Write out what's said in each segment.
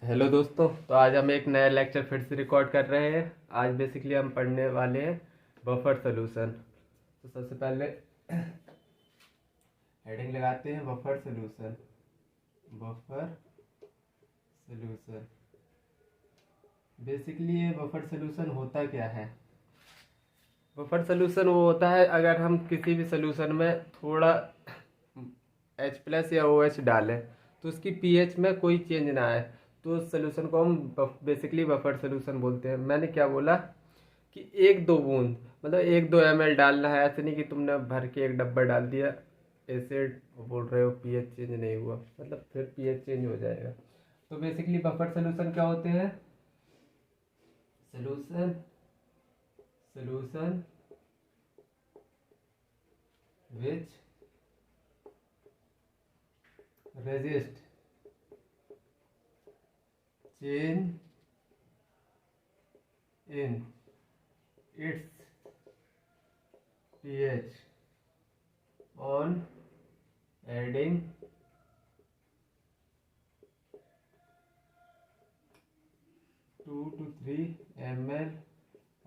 Hello दोस्तों। तो आज हम एक नया लेक्चर फिर से रिकॉर्ड कर रहे हैं। आज बेसिकली हम पढ़ने वाले हैं बफर सॉल्यूशन। तो सबसे पहले हेडिंग लगाते हैं buffer solution. Buffer solution basically ये बफर सॉल्यूशन होता क्या है? बफर सॉल्यूशन वो होता है अगर हम किसी भी सॉल्यूशन में थोड़ा H+ या OH डालें तो उसकी pH में कोई चेंज ना आए तो उस सॉल्यूशन को हम बेसिकली बफर सॉल्यूशन बोलते हैं। मैंने क्या बोला कि 1-2 बूंद मतलब 1-2 ml डालना है, ऐसे नहीं कि तुमने भर के एक डब्बा डाल दिया एसिड बोल रहे हो pH चेंज नहीं हुआ, मतलब फिर pH चेंज हो जाएगा। तो बेसिकली बफर सॉल्यूशन क्या होते हैं? Solution solution which resist change in its pH on adding 2 to 3 ml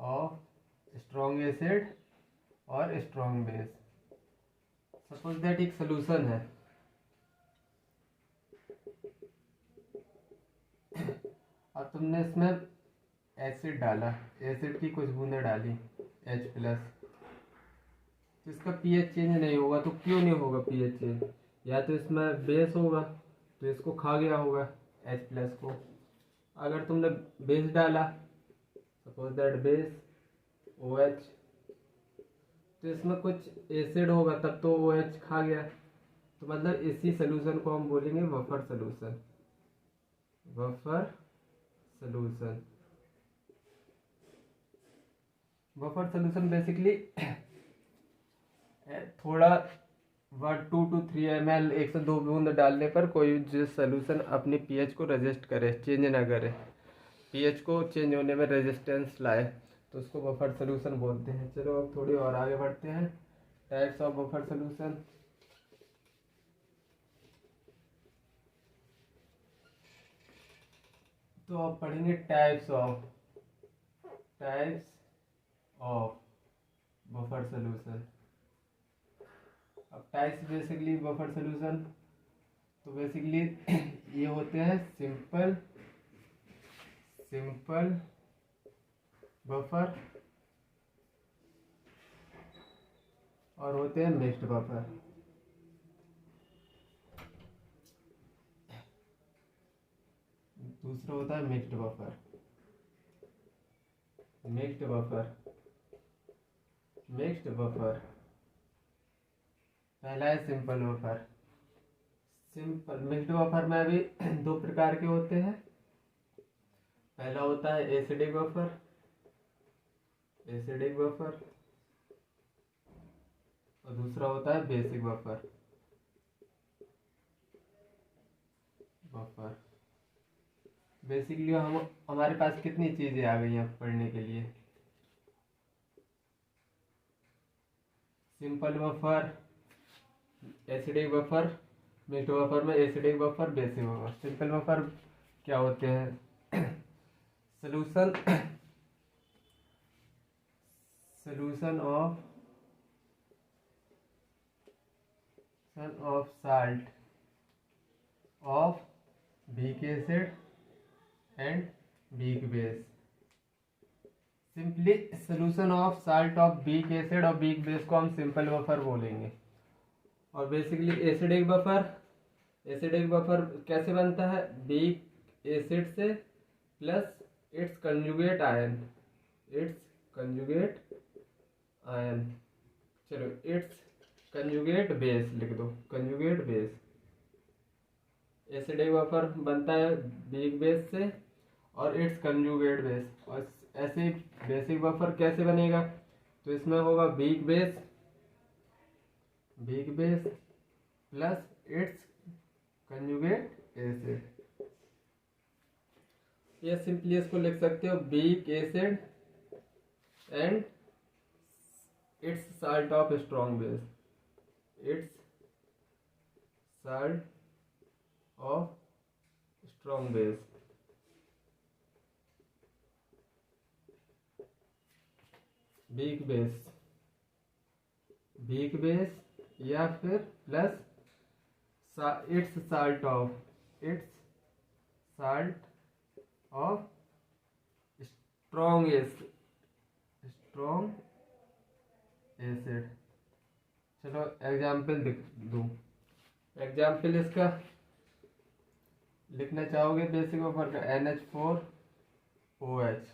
of strong acid और strong base। सपोज दैट एक सोल्यूशन है अब तुमने इसमें एसिड डाला, एसिड की कुछ बूंदें डाली H+, तो इसका pH चेंज नहीं होगा। तो क्यों नहीं होगा pH चेंज? या तो इसमें बेस होगा तो इसको खा गया होगा H+ को। अगर तुमने बेस डाला, सपोज दैट बेस OH, तो इसमें कुछ एसिड होगा तब तो OH खा गया। तो मतलब इसी सोल्यूशन को हम बोलेंगे buffer solution. Buffer solution buffer solution basically थोड़ा 1-2 to 3 ml 1 से 2 बूंद डालने पर कोई जो सोल्यूशन अपनी pH को रजिस्ट करे, चेंज ना करे, pH को चेंज होने में रेजिस्टेंस लाए, तो उसको बफर सोल्यूशन बोलते हैं। चलो अब थोड़ी और आगे बढ़ते हैं। Types of buffer solution. तो अब पढ़ेंगे टाइप्स ऑफ बफर सोल्यूशन। अब टाइप्स बेसिकली बफर सोल्यूशन तो बेसिकली ये होते हैं सिंपल बफर और होते हैं मिक्स्ड बफर। दूसरा होता है मिक्स्ड बफर। पहला है सिंपल बफर। मिक्स्ड बफर में भी 2 प्रकार के होते हैं। पहला होता है एसिडिक बफर और दूसरा होता है बेसिक बफर। बेसिकली हमारे पास कितनी चीजें आ गई हैं पढ़ने के लिए? Simple buffer, acidic buffer, mixed buffer में acidic buffer, basic buffer. Simple buffer क्या होते हैं? Solution of salt of weak acid and weak base. Simply solution of salt of weak acid और वीक बेस को हम सिंपल बफर बोलेंगे। और basically acidic buffer कैसे बनता है? वीक एसिड से प्लस इट्स कंजुगेट आयन चलो इट्स कंजुगेट बेस लिख दो, कंजुगेट बेस। एसिडिक बफर बनता है वीक बेस से और इट्स कंजुगेट बेस। और ऐसे बेसिक बफर कैसे बनेगा? तो इसमें होगा weak base plus it's conjugate acid. ये सिंपली इसको लिख सकते हो week acid and it's salt of strong base, it's salt of strong base. Weak base या फिर plus it's salt of strong acid. चलो एग्जाम्पल दूँ। एग्जाम्पल इसका लिखना चाहोगे बेसिक बफर का NH4OH।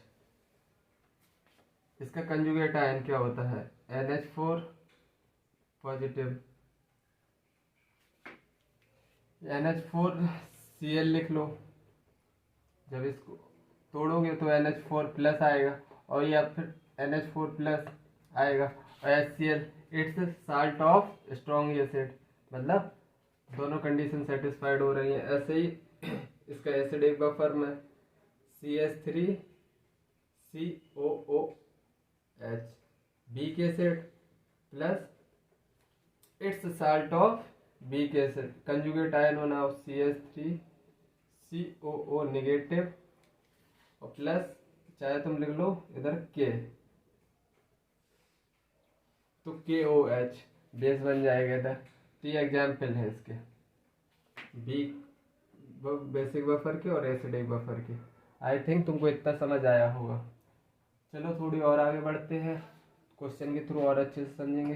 इसका कंजुगेट आयन क्या होता है NH4 पॉजिटिव, NH4Cl लिख लो। जब इसको तोड़ोगे तो NH4 प्लस आएगा और या फिर NH4 प्लस आएगा और HCl it's salt of strong acid, मतलब दोनों कंडीशन सेटिस्फाइड हो रही हैं। ऐसे ही इसका एसिडिक बफर में CH3COOH weak acid plus it's salt of weak acid, conjugate ion होना हो CH3COO नेगेटिव और प्लस चाहे तुम लिख लो इधर K, तो KOH बेस बन जाएगा इधर। तो ये एग्जाम्पल है इसके बेसिक बफर के और एसिडिक बफर के। आई थिंक तुमको इतना समझ आया होगा। चलो थोड़ी और आगे बढ़ते हैं, क्वेश्चन के थ्रू और अच्छे से समझेंगे।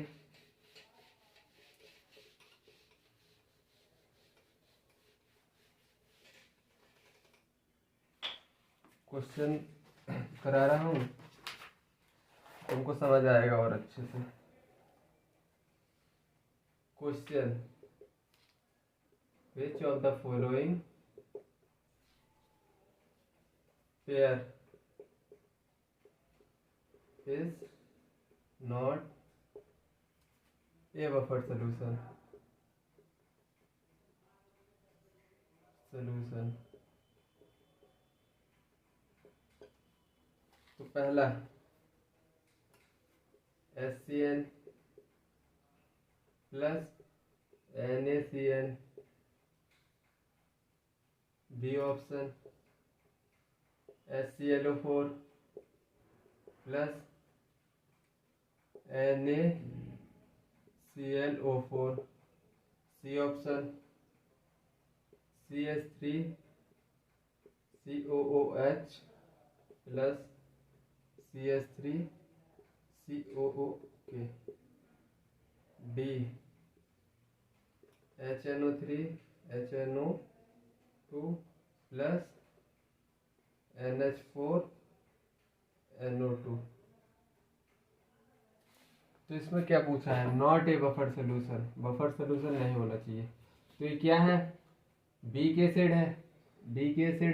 क्वेश्चन करा रहा हूँ, तुमको समझ आएगा और अच्छे से। Question, which of the following pair is not a buffer solution? तो पहला HCl प्लस NaCl, B option HClO4 plus NaClO4, C option CH3COOH plus CH3COOK, D HNO3HNO2 plus NH4NO2। तो इसमें क्या पूछा है, not a buffer solution, buffer solution नहीं होना चाहिए। तो ये क्या है, वीक एसिड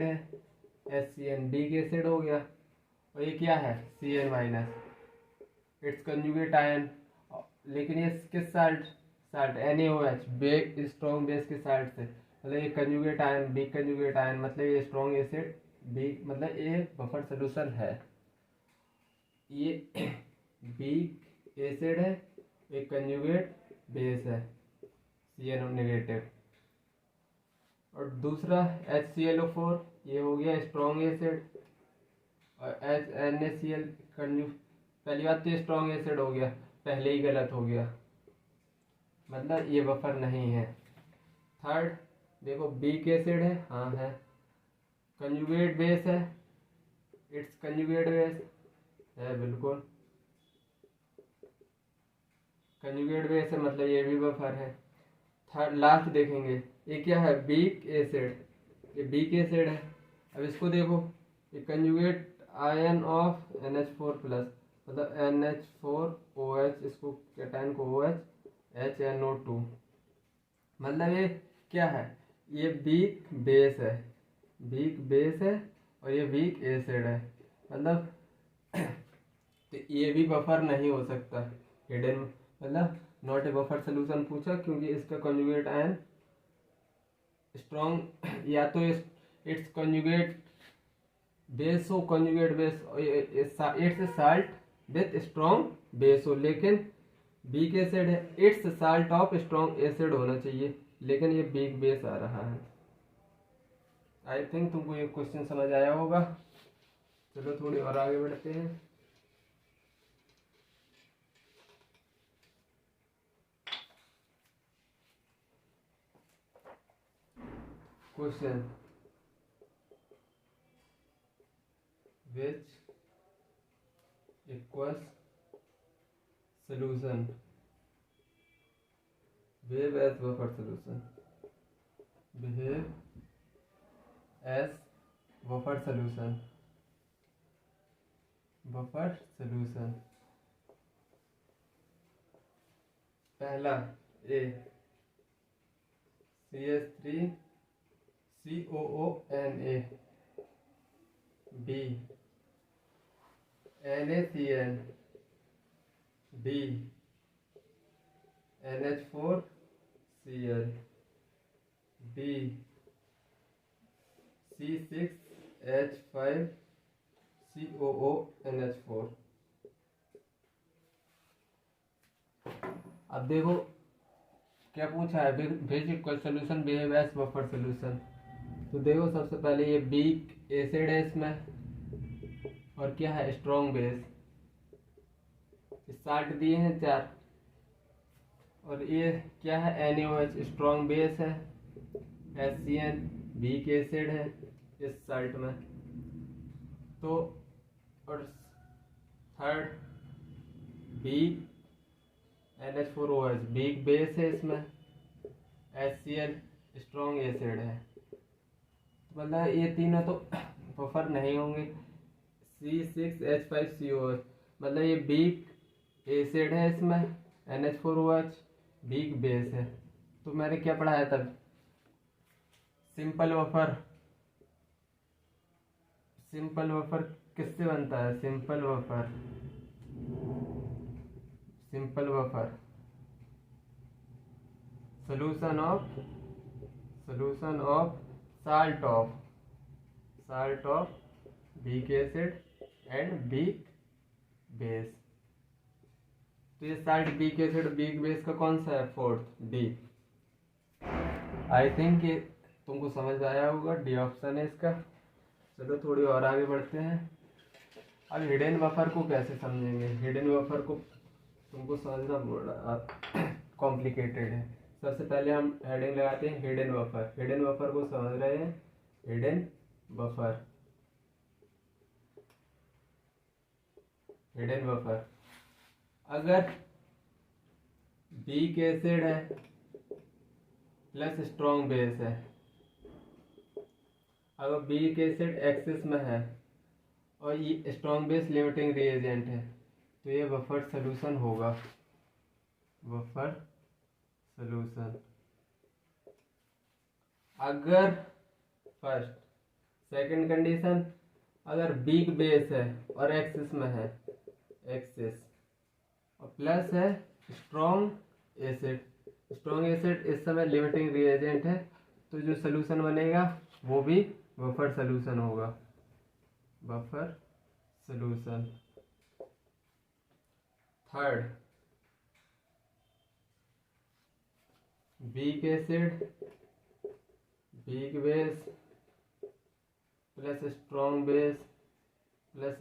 है HCN वीक एसिड हो गया, और ये क्या है Cl minus, it's conjugate ion, लेकिन ये किस साल्ट NaOH स्ट्रॉन्ग बेस के साल्ट से, मतलब ये conjugate ion week conjugate ion, मतलब ये स्ट्रॉन्ग एसिड वीक, मतलब ये बफर सोल्यूशन है। ये वीक एसिड है, एक कंजुगेट बेस है CnO नेगेटिव, और दूसरा HClO4 ये हो गया स्ट्रॉन्ग एसिड, और NaCl पहली बात तो स्ट्रॉन्ग एसिड हो गया, पहले ही गलत हो गया, मतलब ये बफर नहीं है। थर्ड देखो वीक एसिड है, हाँ है, कंजुगेट बेस है, इट्स कंजुगेट बेस है, बिल्कुल कंजुगेट बेस है, मतलब ये भी बफर है। थर्ड लास्ट देखेंगे, ये क्या है वीक एसिड, ये वीक एसिड है। अब इसको देखो, ये conjugate ion of NH4 plus, मतलब NH4OH, इसको कैटायन को OH HNO2, मतलब ये क्या है, ये वीक बेस है और ये वीक एसिड है, मतलब तो ये भी बफर नहीं हो सकता, हिडन, मतलब नॉट ए बफर सोल्यूशन पूछा क्योंकि इसका कंजुगेट आयन स्ट्रॉन्ग, या तो इट्स कंजुगेट बेस हो, conjugate base it's salt with strong base हो, लेकिन वीक एसिड है, it's salt of strong acid होना चाहिए, लेकिन ये वीक बेस आ रहा है। आई थिंक तुमको ये क्वेश्चन समझ आया होगा। चलो थोड़ी और आगे बढ़ते हैं। Question which equals solution behave as buffer solution, behave as buffer solution, buffer solution। पहला A CH3 COONA, B NaCN, D NH4Cl, D C6H5COONH4। अब देखो क्या पूछा है, base equal solution behave as buffer solution. तो देखो सबसे पहले ये वीक एसिड है इसमें, और क्या है स्ट्रॉन्ग बेस, साल्ट दिए हैं 4, और ये क्या है NaOH स्ट्रॉन्ग बेस है, HCN वीक एसिड है इस साल्ट में। तो और third week NH4OH weak base है इसमें, HCl स्ट्रॉन्ग एसिड है। मतलब ये तीनों तो बफर नहीं होंगे। C6H5COH मतलब ये वीक एसिड है इसमें, NH4OH वीक बेस है। तो मैंने क्या पढ़ाया तब, सिंपल बफर। सिंपल बफर किससे बनता है, simple buffer, simple buffer solution of salt of weak acid and weak base. तो ये salt weak acid weak base का कौन सा है, फोर्थ डी। आई थिंक ये तुमको समझ आया होगा, डी ऑप्शन है इसका। चलो थोड़ी और आगे बढ़ते हैं। अब हिडन बफर को कैसे समझेंगे, हिडन बफर को तुमको समझना बड़ा कॉम्प्लिकेटेड है। सबसे पहले हम हेडिंग लगाते हैं हिडन बफर। हिडन बफर को समझ रहे हैं, हिडन बफर, हिडन बफर अगर वीक एसिड है प्लस स्ट्रॉन्ग बेस है, अगर वीक एसिड एक्सिस में है और ये स्ट्रॉन्ग बेस लिमिटिंग रिएजेंट है, तो ये बफर सॉल्यूशन होगा, बफर सॉल्यूशन। अगर फर्स्ट सेकंड कंडीशन, अगर वीक बेस है और एक्सिस में है, एक्सिस और प्लस है स्ट्रॉन्ग एसिड, स्ट्रॉन्ग एसिड इस समय लिमिटिंग रिएजेंट है, तो जो सॉल्यूशन बनेगा वो भी बफर सॉल्यूशन होगा, buffer solution. Third weak acid weak base plus strong base plus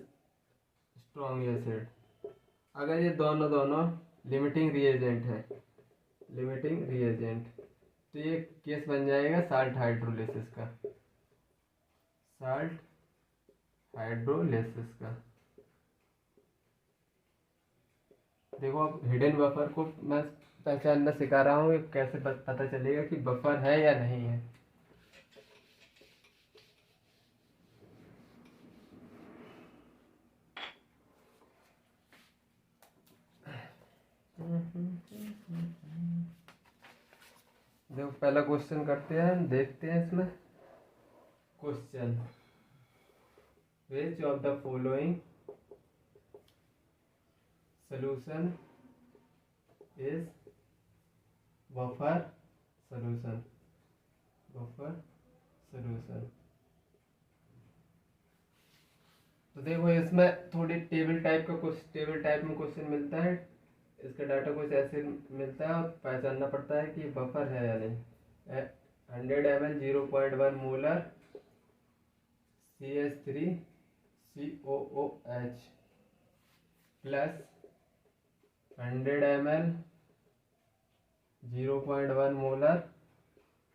strong acid, अगर ये दोनों लिमिटिंग रिएजेंट है, लिमिटिंग रिएजेंट, तो ये केस बन जाएगा साल्ट हाइड्रोलिसिस का, साल्ट हाइड्रोलिसिस का। देखो अब हिडन बफर को मैं पहचानना सिखा रहा हूँ, कैसे पता चलेगा कि बफर है या नहीं है। देखो पहला क्वेश्चन करते हैं, देखते हैं इसमें question, which of the following solution is buffer solution, buffer solution। तो देखो इसमें थोड़ी टेबल टाइप का कुछ टेबल टाइप में क्वेश्चन मिलता है, इसका डाटा कुछ ऐसे मिलता है और पहचानना पड़ता है कि बफर है या नहीं। 100 ml 0.1 molar CH3COOH plus 100 ml 0.1 molar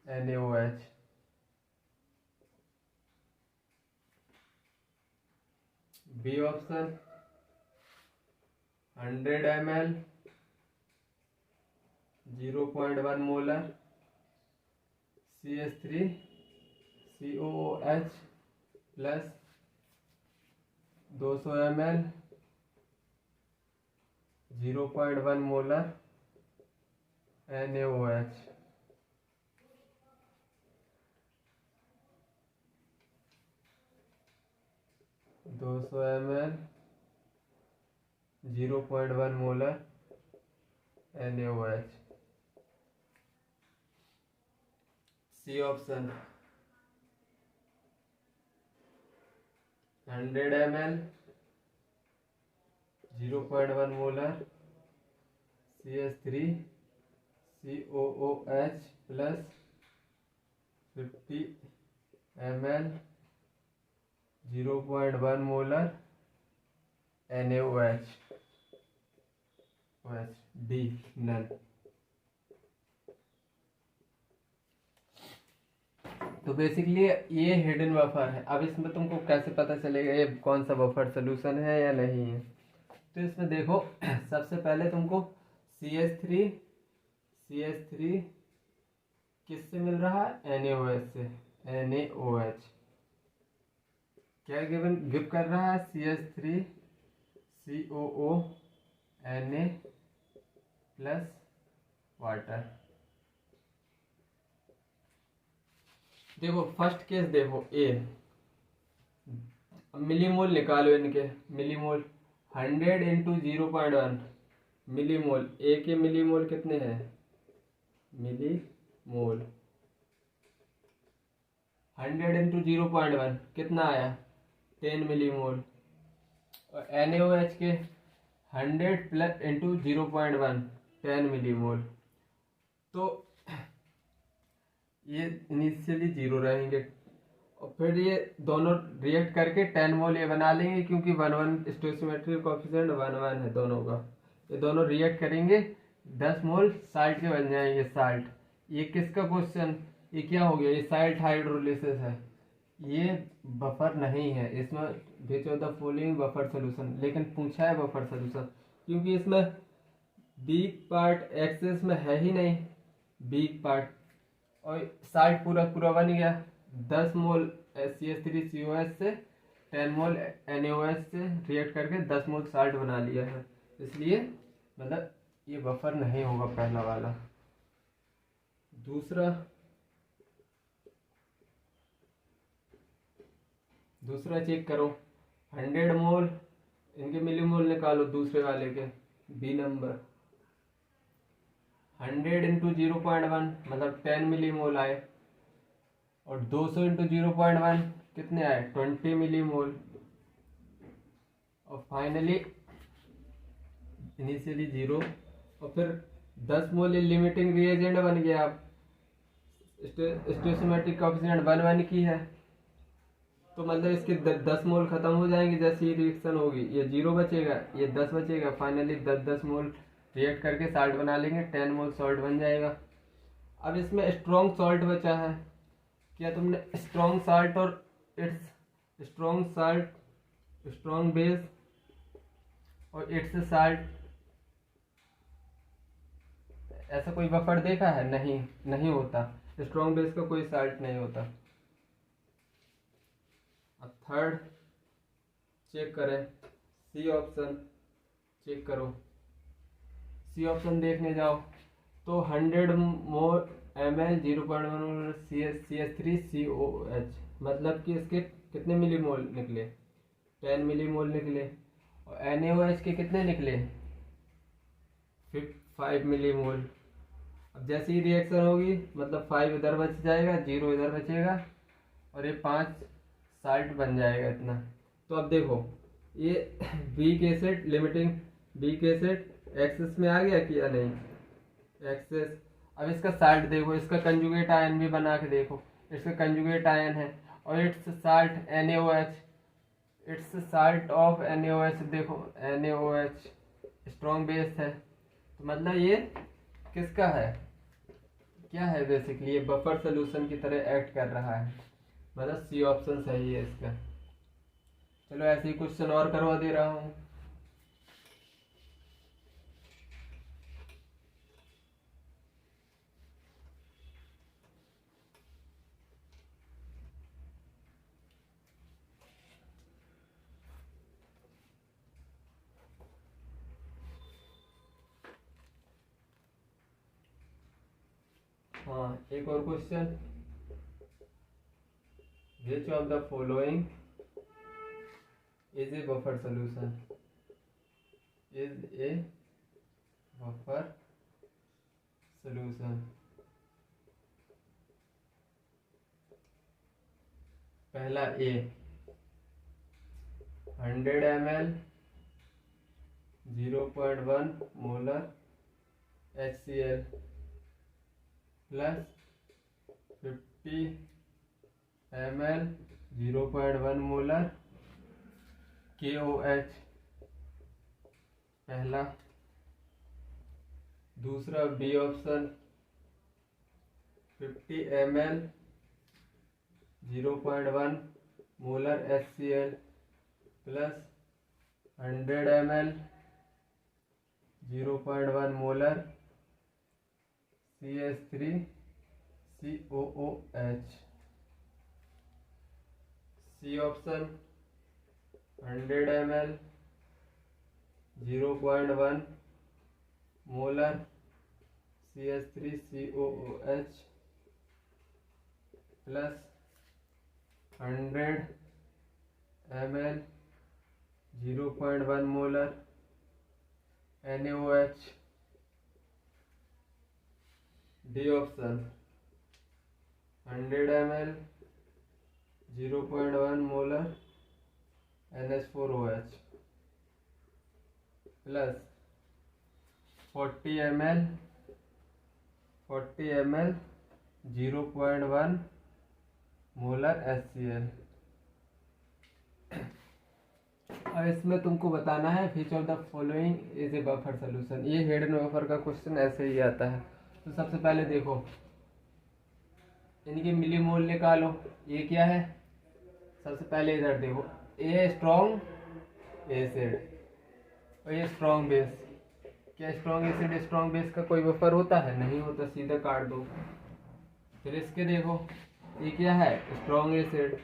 NaOH B option 100 ml 0.1 molar CH3 COOH plus 200 ml 0.1 molar NaOH। 200 ml 0.1 molar NaOH। C option 100 ml 0.1 molar CH3 COOH plus 50 ml 0.1 molar NaOH। D none. तो basically ये hidden buffer है। अब इसमें तुमको कैसे पता चलेगा ये कौन सा बफर सोल्यूशन है या नहीं है? तो इसमें देखो सबसे पहले तुमको CH3 किससे मिल रहा है? NaOH से। NaOH क्या गिव कर रहा है? CH3 COO Na plus water. देखो फर्स्ट केस देखो ए, मिलीमोल निकालो इनके। Millimole 100 into 0.1 millimole. ए के मिलीमोल कितने हैं? मिलीमोल 100 इंटू 0.1 कितना आया? 10 मिलीमोल। और NaOH के 100 प्लस इंटू 0.1 10 मिलीमोल। तो ये इनिशियली 0 रहेंगे और फिर ये दोनों रिएक्ट करके 10 मोल ये बना लेंगे, क्योंकि 1 स्टोइचियोमेट्रिक कोएफिशिएंट 1 है दोनों का। ये दोनों रिएक्ट करेंगे 10 मोल साल्ट के बन जाएंगे साल्ट। ये किसका क्वेश्चन? ये क्या हो गया? ये साल्ट हाइड्रोलिसिस है, ये बफर नहीं है। इसमें विच of the following buffer solution, लेकिन पूछा है बफर सोल्यूशन क्योंकि इसमें वीक पार्ट एक्सेस में है ही नहीं वीक पार्ट। और साल्ट पूरा पूरा बन गया। 10 मोल CH3COH से 10 मोल NaOH से रिएक्ट करके 10 मोल साल्ट बना लिया है, इसलिए मतलब ये बफर नहीं होगा पहला वाला। दूसरा चेक करो। 100 मोल इनके मिलीमोल निकालो दूसरे वाले के, बी नंबर। 100 इंटू 0.1 मतलब 10 मिलीमोल आए, और 200 इंटू 0.1 कितने आए? 20 मिलीमोल। और फाइनली इनिशियली 0 और फिर 10 मोल लिमिटिंग रिएजेंट बन गया। अब स्टोइचियोमेट्रिक कोएफिशिएंट 1 की है, तो मतलब इसके 10 मोल खत्म हो जाएंगे जैसे ही रिएक्शन होगी। ये 0 बचेगा, ये 10 बचेगा। फाइनली 10 मोल रिएक्ट करके साल्ट बना लेंगे, 10 मोल सॉल्ट बन जाएगा। अब इसमें स्ट्रॉन्ग सॉल्ट बचा है। क्या तुमने स्ट्रॉन्ग साल्ट और इट्स स्ट्रॉन्ग बेस और इट्स साल्ट ऐसा कोई बफर देखा है? नहीं होता। स्ट्रॉन्ग बेस का कोई साल्ट नहीं होता। अब थर्ड चेक करें, सी ऑप्शन चेक करो। सी ऑप्शन देखने जाओ तो 100 मोल ml 0.1 CH3COH मतलब कि इसके कितने मिलीमोल निकले? 10 मिलीमोल निकले। और NaOH के कितने निकले? 5 मिलीमोल। अब जैसे ही रिएक्शन होगी मतलब 5 इधर बच जाएगा, 0 इधर बचेगा, और ये 5 साल्ट बन जाएगा इतना। तो अब देखो ये weak acid limiting weak acid excess में आ गया कि या नहीं? एक्सेस। अब इसका साल्ट देखो, इसका कंजुगेट आयन भी बना के देखो। इसका कंजुगेट आयन है और it's salt NaOH, it's salt of NaOH। देखो NaOH स्ट्रॉन्ग बेस है, तो मतलब ये किसका है? क्या है? बेसिकली ये बफर सोल्यूशन की तरह एक्ट कर रहा है। मतलब सी ऑप्शन सही है इसका। चलो ऐसे ही क्वेश्चन और करवा दे रहा हूँ। हाँ, एक और question, which of the following is a buffer solution, is a buffer solution. पहला A 100 ml 0.1 molar HCl plus 50 ml 0.1 molar KOH। पहला। दूसरा B option 50 ml 0.1 molar HCl plus 100 ml 0.1 molar CH3COOH। C option 100 ml 0.1 molar CH3COOH plus 100 ml 0.1 molar NaOH। D option 100 ml 0.1 molar NH4OH plus 40 ml 0.1 molar HCl। अब इसमें तुमको बताना है विच of the following is a buffer solution. ये hidden buffer का question ऐसे ही आता है। तो सबसे पहले देखो, इनके मिलीमोल निकालो। ये क्या है, सबसे पहले इधर देखो, ए स्ट्रॉन्ग एसिड और ये स्ट्रॉन्ग बेस। क्या स्ट्रॉन्ग एसिड स्ट्रॉन्ग बेस का कोई बफर होता है? नहीं होता, सीधा काट दो। फिर इसके देखो, ये क्या है, स्ट्रॉन्ग एसिड,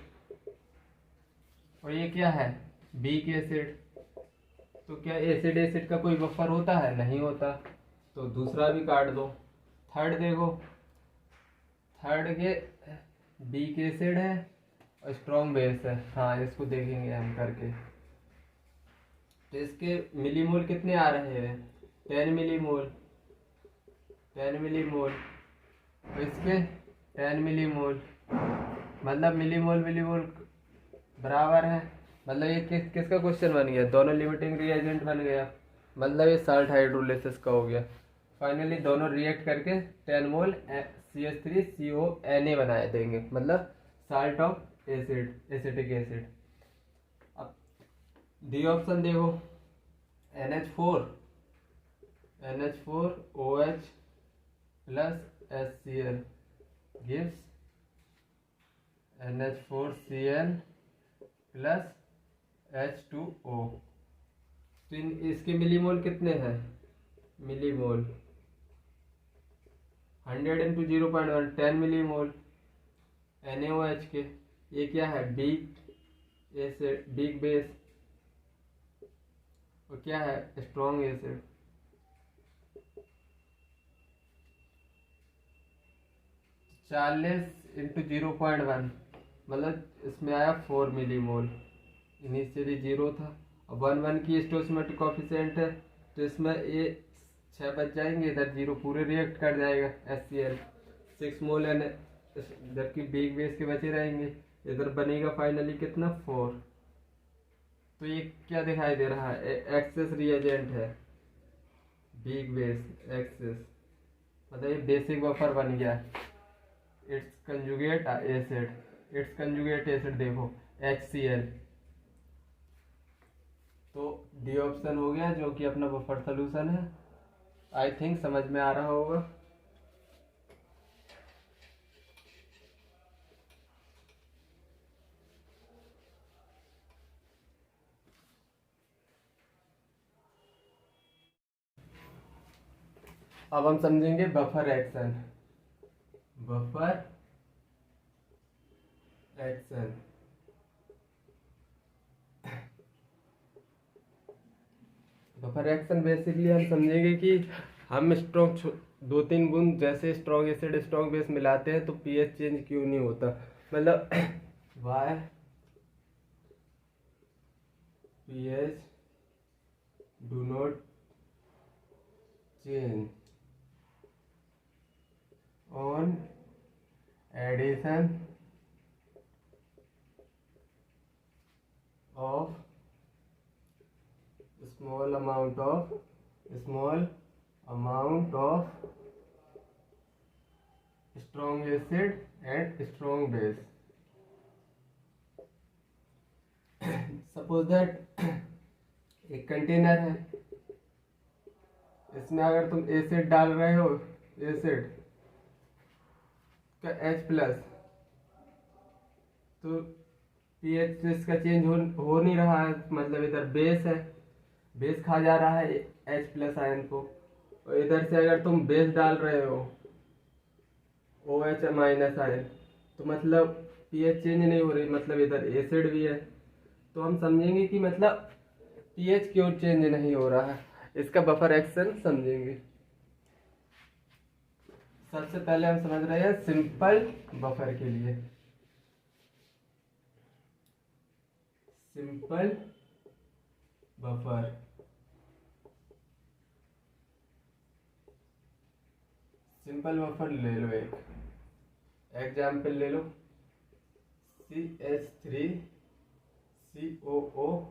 और ये क्या है, वीक एसिड। तो क्या एसिड एसिड का कोई बफर होता है? नहीं होता, तो दूसरा भी काट दो। थर्ड देखो, थर्ड के वीक एसिड है और स्ट्रॉन्ग बेस है। हाँ, इसको देखेंगे हम करके। तो इसके मिलीमोल कितने आ रहे हैं? 10 मिलीमोल, 10 मिलीमोल, और इसके 10 मिलीमोल। मतलब मिलीमोल मिलीमोल बराबर है। मतलब ये किसका क्वेश्चन बन गया? दोनों लिमिटिंग रिएजेंट बन गया। मतलब ये साल्ट हाइड्रोलिसिस का हो गया। फाइनली दोनों रिएक्ट करके 10 मोल CH3CONa बनाए देंगे, मतलब salt of acid, acetic acid. अब डी ऑप्शन देखो, NH4OH plus HCl gives NH4Cl plus H2O। तो इसके मिलीमोल कितने हैं? मिलीमोल 100 इंटू 0.1 10 मिलीमोल NaOH के। ये क्या है? वीक एसिड, वीक बेस, और क्या है? Strong acid. 40 इंटू 0.1 मतलब इसमें आया 4 मिलीमोल। इनिशियली 0 था, अब 1 की स्टोसिमेट्रिक कॉफिशिएंट है, तो इसमें ये 6 बच जाएंगे, इधर 0 पूरे रिएक्ट कर जाएगा। HCl 6 मोल है, जबकि बिग बेस के बचे रहेंगे। इधर बनेगा फाइनली कितना? 4। तो ये क्या दिखाई दे रहा है? एक्सेस रिएजेंट है, बिग बेस एक्सेस, मतलब ये बेसिक बफर बन गया। It's conjugate acid, it's conjugate acid देखो HCl। तो डी ऑप्शन हो गया, जो कि अपना बफर सोल्यूशन है। आई थिंक समझ में आ रहा होगा। अब हम समझेंगे buffer action. Buffer action buffer action basically हम समझेंगे कि हम स्ट्रॉन्ग 2-3 बूंद जैसे स्ट्रॉन्ग एसिड स्ट्रॉन्ग बेस मिलाते हैं तो पीएच चेंज क्यों नहीं होता, मतलब why pH do not change on addition of small amount of strong acid and strong base. Suppose that एक कंटेनर है, इसमें अगर तुम एसिड डाल रहे हो, एसिड का H प्लस, तो पीएच इसका चेंज हो नहीं रहा है, मतलब इधर बेस है, बेस खा जा रहा है H प्लस आयन को, और इधर से अगर तुम बेस डाल रहे हो OH माइनस आयन, तो मतलब पीएच चेंज नहीं हो रही, मतलब इधर एसिड भी है। तो हम समझेंगे कि मतलब पीएच क्यों चेंज नहीं हो रहा है, इसका बफर एक्शन समझेंगे। सबसे पहले हम समझ रहे हैं सिंपल बफर के लिए। सिंपल बफर, सिंपल बफर ले लो, एक एग्जाम्पल ले लो, CH3COO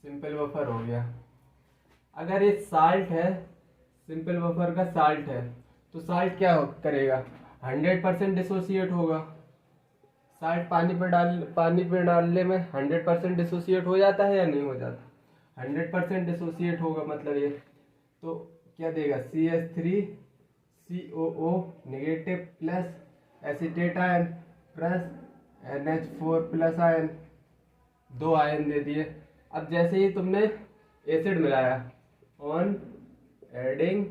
सिंपल बफर हो गया। अगर ये साल्ट है, सिंपल बफर का साल्ट है, तो साल्ट क्या करेगा, 100% डिसोसिएट होगा। साल्ट पानी पे डालने में 100% डिसोसिएट हो जाता है या नहीं हो जाता, 100% डिसोसिएट होगा। मतलब ये तो क्या देगा, CH3COO negative plus acetate ion plus NH4 plus ion, 2 ion दे दिए। अब जैसे ही तुमने एसिड मिलाया, on adding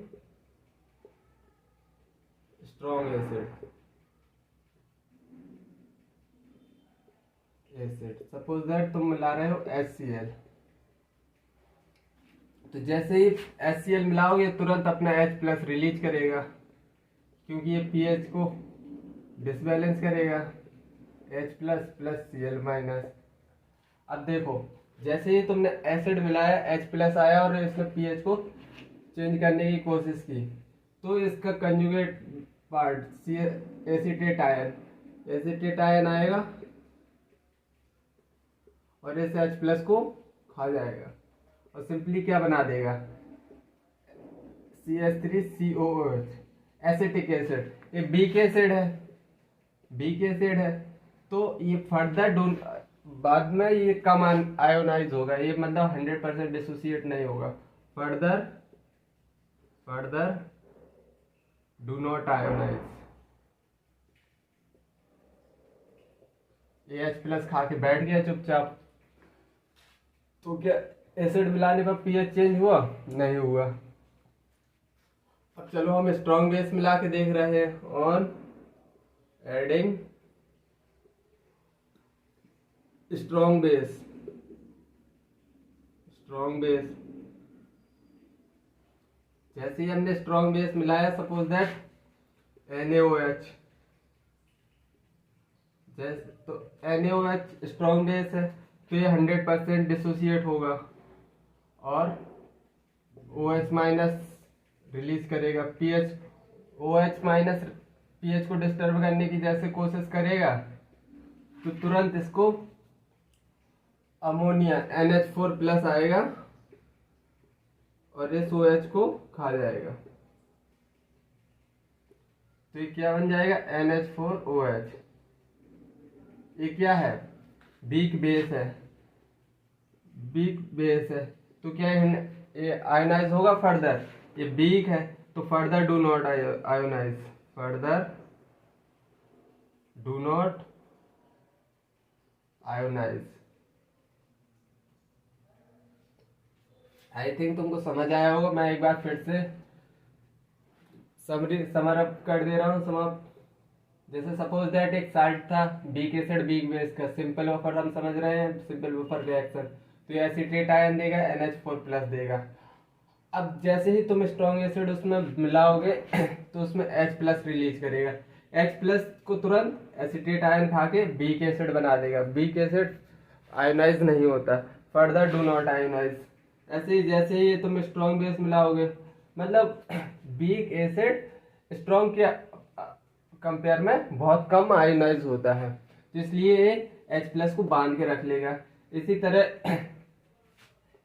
strong acid, suppose that तुम मिला रहे हो HCl, तो जैसे ही HCl मिलाओगे तुरंत अपना H प्लस रिलीज करेगा, क्योंकि ये pH को डिसबैलेंस करेगा, H plus plus Cl minus. अब देखो, जैसे ही तुमने एसिड मिलाया, H प्लस आया और इसमें pH को चेंज करने की कोशिश की, तो इसका कंजुगेट पार्ट एसीटेट आयन आएगा और इस H प्लस को खा जाएगा और सिंपली क्या बना देगा, CH3COOH एसिटिक एसिड। ये वीक एसिड है, तो ये फर्दर बाद में ये कम आयोनाइज होगा, ये मतलब 100% डिसोसिएट नहीं होगा, फर्दर डू नॉट आयोनाइज। ये H प्लस खा के बैठ गया चुपचाप, तो क्या एसिड मिलाने पर पीएच चेंज हुआ, नहीं हुआ। अब चलो हम स्ट्रॉन्ग बेस मिला के देख रहे हैं, ऑन एडिंग स्ट्रॉन्ग बेस जैसे ही हमने स्ट्रॉन्ग बेस मिलाया, सपोज दैट NaOH, जैसे तो NaOH स्ट्रॉन्ग बेस है, तो ये 100% डिसोसिएट होगा और OH माइनस रिलीज करेगा। OH माइनस pH को डिस्टर्ब करने की जैसे कोशिश करेगा, तो तुरंत इसको अमोनिया NH4 प्लस आएगा और इस OH को खा जाएगा, तो ये क्या बन जाएगा, NH4OH। ये क्या है, वीक बेस है, तो क्या ये आयोनाइज होगा फर्दर, ये वीक है तो further do not ionise, I think तुमको समझ आया होगा। मैं एक बार फिर से समर अप कर दे रहा हूँ, समाप्त। जैसे सपोज दैट एक साल्ट था, बीक एसिड बीक बेस का, सिंपल बफर हम समझ रहे हैं, सिंपल बफर रिएक्शन। तो ये एसीटेट आयन देगा, NH4+ देगा। अब जैसे ही तुम स्ट्रॉन्ग एसिड उसमें मिलाओगे तो उसमें H+ रिलीज करेगा। H+ को तुरंत एसीटेट आयन खा के बीक एसिड बना देगा। बीक एसिड आयोनाइज नहीं होता, फर्दर डू नॉट आयोनाइज। ऐसे ही जैसे ही तुम स्ट्रॉन्ग बेस मिलाओगे, मतलब बीक एसिड स्ट्रॉन्ग के कंपेयर में बहुत कम आयोनाइज होता है, तो इसलिए ये H+ को बांध के रख लेगा। इसी तरह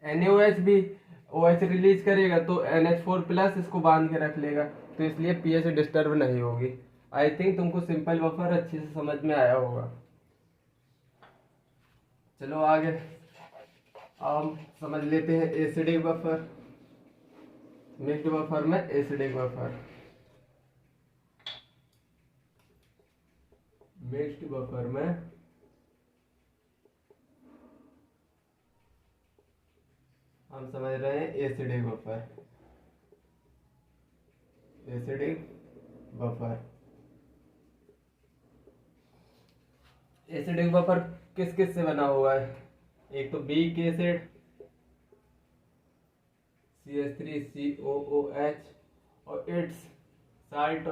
NaOH भी OH रिलीज करेगा तो NH4+ इसको बांध के रख लेगा, तो इसलिए pH डिस्टर्ब नहीं होगी। आई थिंक तुमको सिंपल बफर अच्छे से समझ में आया होगा। चलो आगे हम समझ लेते हैं एसिडिक बफर। मिक्स्ड बफर में एसिडिक बफर। मिक्स्ड बफर में हम समझ रहे हैं acidic buffer. Acidic buffer, acidic buffer किस किस से बना हुआ है? एक तो बीक एसिड CH3COOH और इट्स साल्ट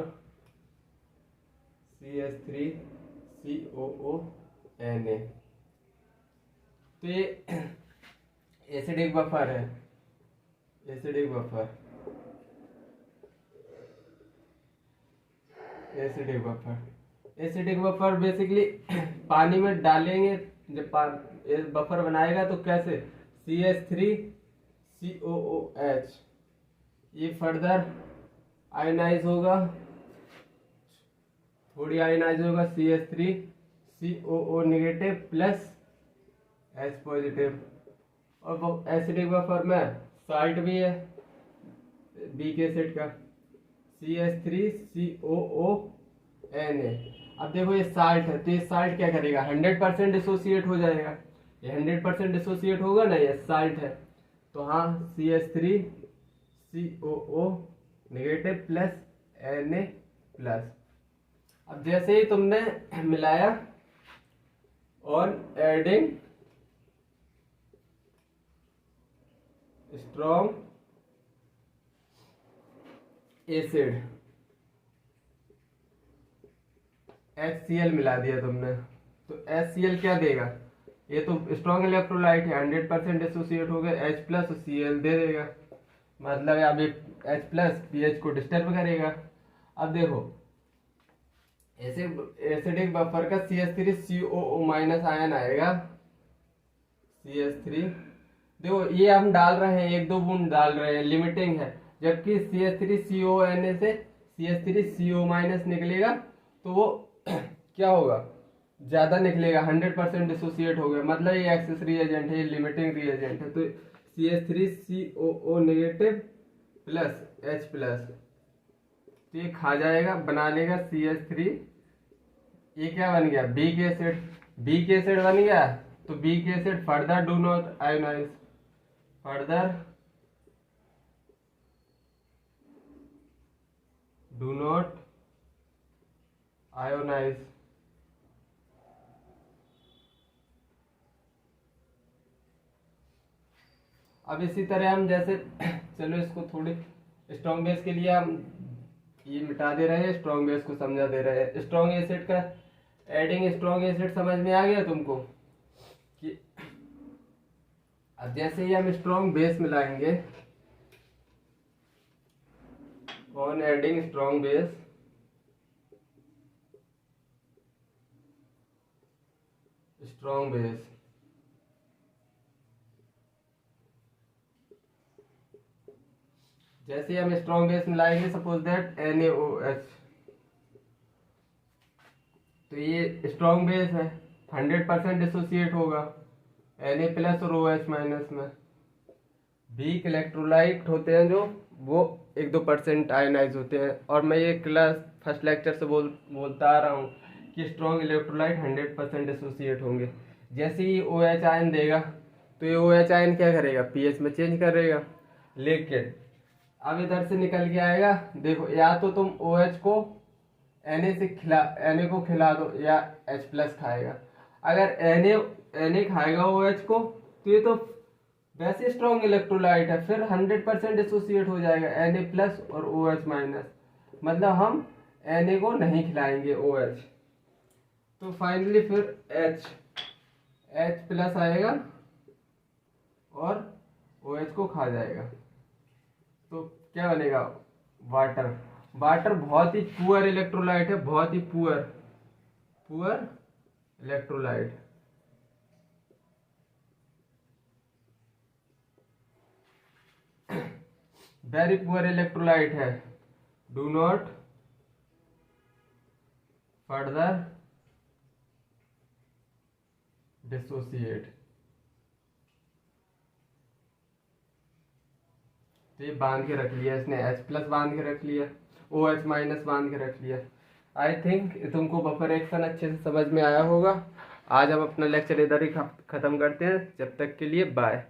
CH3COONA। तो ये एसिडिक बफर है। Acidic buffer, acidic buffer, acidic buffer basically पानी में डालेंगे जब बफर बनाएगा तो कैसे CH3COOH, ये फर्दर आयनाइज होगा, थोड़ी आयनाइज होगा CH3COO negative plus H positive. और एसिडिक बफर में साल्ट भी है बीक एसिड का CH3COONA। अब देखो ये साल्ट है, तो ये साल्ट क्या करेगा? 100% डिसोसिएट हो जाएगा। ये 100% डिसोसिएट होगा ना, ये साल्ट है, तो हाँ CH3COO नेगेटिव प्लस Na+। अब जैसे ही तुमने मिलाया on adding strong acid, HCl मिला दिया तुमने, तो HCl क्या देगा? ये तो स्ट्रॉन्ग इलेक्ट्रोलाइट है, 100% एसोसिएट हो गया, H+ Cl दे देगा। मतलब अब H+ pH को डिस्टर्ब करेगा। अब देखो ऐसे एसिडिक बफर का CH3COO- आयन आएगा, CH3। देखो ये हम डाल रहे हैं, 1-2 बूंद डाल रहे हैं, लिमिटिंग है। जबकि CH3CONA से CH3CO- निकलेगा तो वो क्या होगा? ज्यादा निकलेगा, 100% डिसोसिएट हो गया, मतलब ये एक्सेस रिएजेंट है, ये लिमिटिंग रिएजेंट है। तो CH3COO नेगेटिव प्लस H+, तो ये खा जाएगा, बना लेगा CH3। ये क्या बन गया? Beak acid. बीक एसिड बन गया, तो weak acid further do not ionise, further do not ionise. अब इसी तरह हम जैसे चलो इसको थोड़ी स्ट्रॉन्ग बेस के लिए हम ये मिटा दे रहे हैं, स्ट्रॉन्ग बेस को समझा दे रहे हैं। स्ट्रॉन्ग एसिड का एडिंग स्ट्रॉन्ग एसिड समझ में आ गया तुमको कि अब जैसे ही हम स्ट्रॉन्ग बेस मिलाएंगे on adding strong base, strong base, जैसे हम स्ट्रॉन्ग बेस मिलाएंगे सपोज दैट NaOH, तो ये स्ट्रॉन्ग बेस है, 100% डिसोसिएट होगा Na+ और OH- में। वीक इलेक्ट्रोलाइट होते हैं जो, वो 1-2% आयनाइज होते हैं। और मैं ये क्लास फर्स्ट लेक्चर से बोलता आ रहा हूँ कि स्ट्रॉन्ग इलेक्ट्रोलाइट 100% डिसोसिएट होंगे। जैसे ही OH आयन देगा तो ये OH आयन क्या करेगा? pH में चेंज करेगा। लेकिन अब इधर से निकल के आएगा, देखो या तो तुम OH को Na को खिला दो या H+ खाएगा। अगर Na खाएगा OH को तो ये तो वैसे स्ट्रॉन्ग इलेक्ट्रोलाइट है, फिर 100% एसोसिएट हो जाएगा Na+ और OH-, मतलब हम Na को नहीं खिलाएंगे OH। तो फाइनली फिर H+ आएगा और OH को खा जाएगा, तो क्या बनेगा? वाटर। वाटर बहुत ही पुअर इलेक्ट्रोलाइट है, बहुत ही poor electrolyte. Very poor electrolyte है। Do not further dissociate. तो ये बांध के रख लिया इसने, H+ बांध के रख लिया, OH- बांध के रख लिया। आई थिंक तुमको बफर रिएक्शन अच्छे से समझ में आया होगा। आज हम अपना लेक्चर इधर ही खत्म करते हैं। जब तक के लिए बाय।